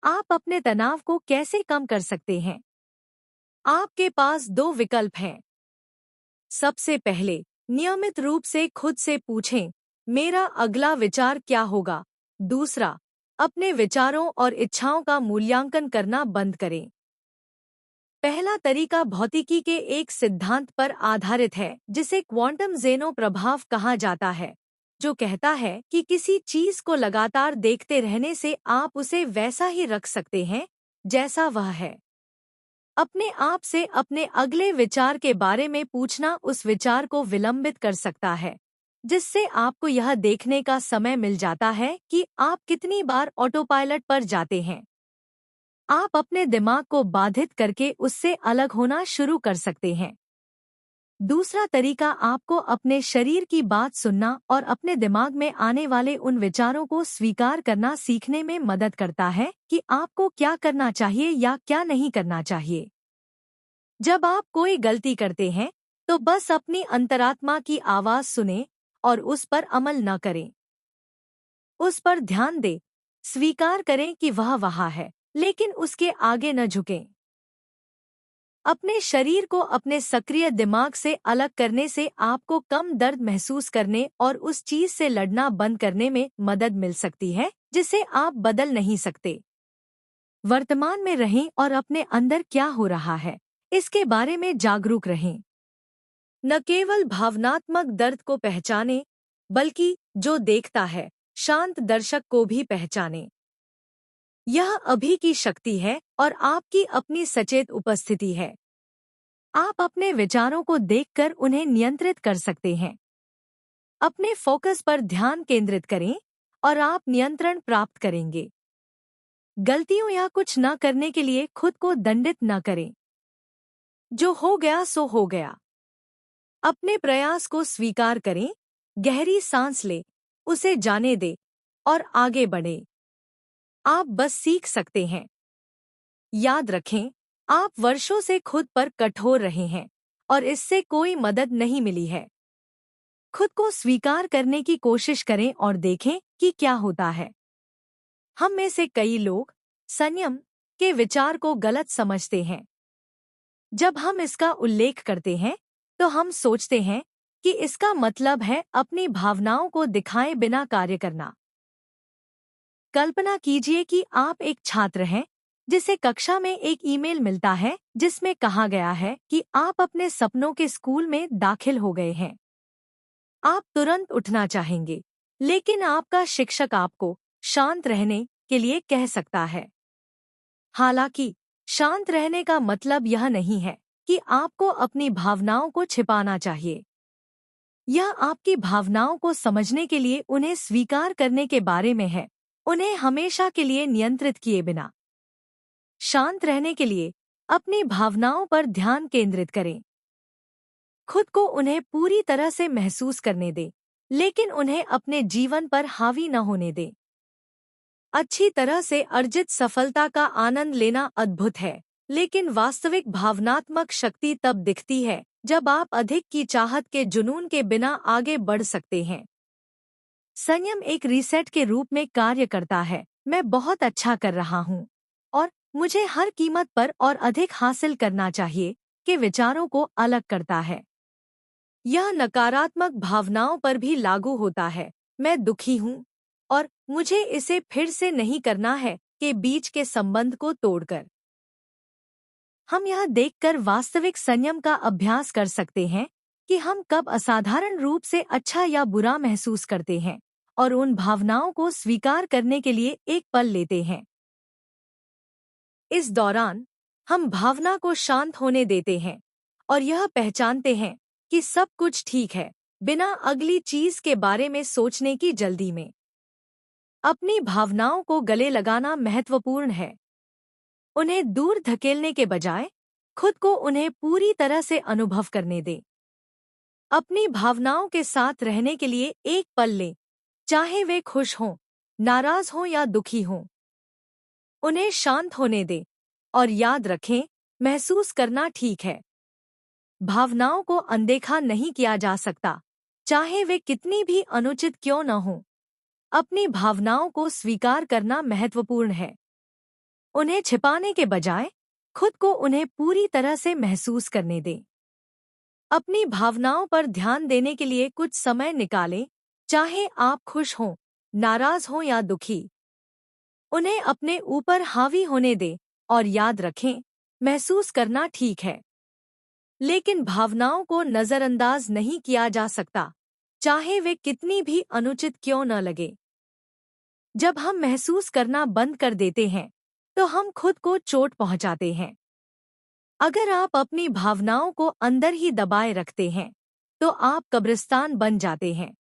आप अपने तनाव को कैसे कम कर सकते हैं? आपके पास दो विकल्प हैं। सबसे पहले, नियमित रूप से खुद से पूछें, मेरा अगला विचार क्या होगा? दूसरा, अपने विचारों और इच्छाओं का मूल्यांकन करना बंद करें। पहला तरीका भौतिकी के एक सिद्धांत पर आधारित है जिसे क्वांटम ज़ेनो प्रभाव कहा जाता है, जो कहता है कि किसी चीज को लगातार देखते रहने से आप उसे वैसा ही रख सकते हैं जैसा वह है। अपने आप से अपने अगले विचार के बारे में पूछना उस विचार को विलंबित कर सकता है, जिससे आपको यह देखने का समय मिल जाता है कि आप कितनी बार ऑटोपायलट पर जाते हैं। आप अपने दिमाग को बाधित करके उससे अलग होना शुरू कर सकते हैं। दूसरा तरीका आपको अपने शरीर की बात सुनना और अपने दिमाग में आने वाले उन विचारों को स्वीकार करना सीखने में मदद करता है कि आपको क्या करना चाहिए या क्या नहीं करना चाहिए। जब आप कोई गलती करते हैं, तो बस अपनी अंतरात्मा की आवाज सुनें और उस पर अमल न करें। उस पर ध्यान दें, स्वीकार करें कि वह वहाँ है, लेकिन उसके आगे न झुकें। अपने शरीर को अपने सक्रिय दिमाग से अलग करने से आपको कम दर्द महसूस करने और उस चीज से लड़ना बंद करने में मदद मिल सकती है जिसे आप बदल नहीं सकते। वर्तमान में रहें और अपने अंदर क्या हो रहा है, इसके बारे में जागरूक रहें। न केवल भावनात्मक दर्द को पहचानें, बल्कि जो देखता है, शांत दर्शक को भी पहचानें। यह अभी की शक्ति है और आपकी अपनी सचेत उपस्थिति है। आप अपने विचारों को देखकर उन्हें नियंत्रित कर सकते हैं। अपने फोकस पर ध्यान केंद्रित करें और आप नियंत्रण प्राप्त करेंगे। गलतियों या कुछ न करने के लिए खुद को दंडित न करें। जो हो गया सो हो गया। अपने प्रयास को स्वीकार करें, गहरी सांस लें, उसे जाने दें और आगे बढ़ें। आप बस सीख सकते हैं। याद रखें, आप वर्षों से खुद पर कठोर रहे हैं और इससे कोई मदद नहीं मिली है। खुद को स्वीकार करने की कोशिश करें और देखें कि क्या होता है। हम में से कई लोग संयम के विचार को गलत समझते हैं। जब हम इसका उल्लेख करते हैं, तो हम सोचते हैं कि इसका मतलब है अपनी भावनाओं को दिखाए बिना कार्य करना। कल्पना कीजिए कि आप एक छात्र हैं जिसे कक्षा में एक ईमेल मिलता है जिसमें कहा गया है कि आप अपने सपनों के स्कूल में दाखिल हो गए हैं। आप तुरंत उठना चाहेंगे, लेकिन आपका शिक्षक आपको शांत रहने के लिए कह सकता है। हालांकि शांत रहने का मतलब यह नहीं है कि आपको अपनी भावनाओं को छिपाना चाहिए। यह आपकी भावनाओं को समझने के लिए उन्हें स्वीकार करने के बारे में है, उन्हें हमेशा के लिए नियंत्रित किए बिना। शांत रहने के लिए अपनी भावनाओं पर ध्यान केंद्रित करें। खुद को उन्हें पूरी तरह से महसूस करने दें, लेकिन उन्हें अपने जीवन पर हावी न होने दें। अच्छी तरह से अर्जित सफलता का आनंद लेना अद्भुत है, लेकिन वास्तविक भावनात्मक शक्ति तब दिखती है जब आप अधिक की चाहत के जुनून के बिना आगे बढ़ सकते हैं। संयम एक रीसेट के रूप में कार्य करता है। मैं बहुत अच्छा कर रहा हूँ और मुझे हर कीमत पर और अधिक हासिल करना चाहिए के विचारों को अलग करता है। यह नकारात्मक भावनाओं पर भी लागू होता है। मैं दुखी हूँ और मुझे इसे फिर से नहीं करना है के बीच के संबंध को तोड़कर। हम यह देखकर वास्तविक संयम का अभ्यास कर सकते हैं कि हम कब असाधारण रूप से अच्छा या बुरा महसूस करते हैं और उन भावनाओं को स्वीकार करने के लिए एक पल लेते हैं। इस दौरान हम भावना को शांत होने देते हैं और यह पहचानते हैं कि सब कुछ ठीक है, बिना अगली चीज के बारे में सोचने की जल्दी में। अपनी भावनाओं को गले लगाना महत्वपूर्ण है। उन्हें दूर धकेलने के बजाय खुद को उन्हें पूरी तरह से अनुभव करने दें। अपनी भावनाओं के साथ रहने के लिए एक पल लें, चाहे वे खुश हों, नाराज हों या दुखी हों। उन्हें शांत होने दें और याद रखें, महसूस करना ठीक है। भावनाओं को अनदेखा नहीं किया जा सकता, चाहे वे कितनी भी अनुचित क्यों न हों। अपनी भावनाओं को स्वीकार करना महत्वपूर्ण है। उन्हें छिपाने के बजाय खुद को उन्हें पूरी तरह से महसूस करने दें। अपनी भावनाओं पर ध्यान देने के लिए कुछ समय निकालें, चाहे आप खुश हों, नाराज हों या दुखी। उन्हें अपने ऊपर हावी होने दें और याद रखें, महसूस करना ठीक है, लेकिन भावनाओं को नजरअंदाज नहीं किया जा सकता, चाहे वे कितनी भी अनुचित क्यों न लगे। जब हम महसूस करना बंद कर देते हैं, तो हम खुद को चोट पहुंचाते हैं। अगर आप अपनी भावनाओं को अंदर ही दबाए रखते हैं, तो आप कब्रिस्तान बन जाते हैं।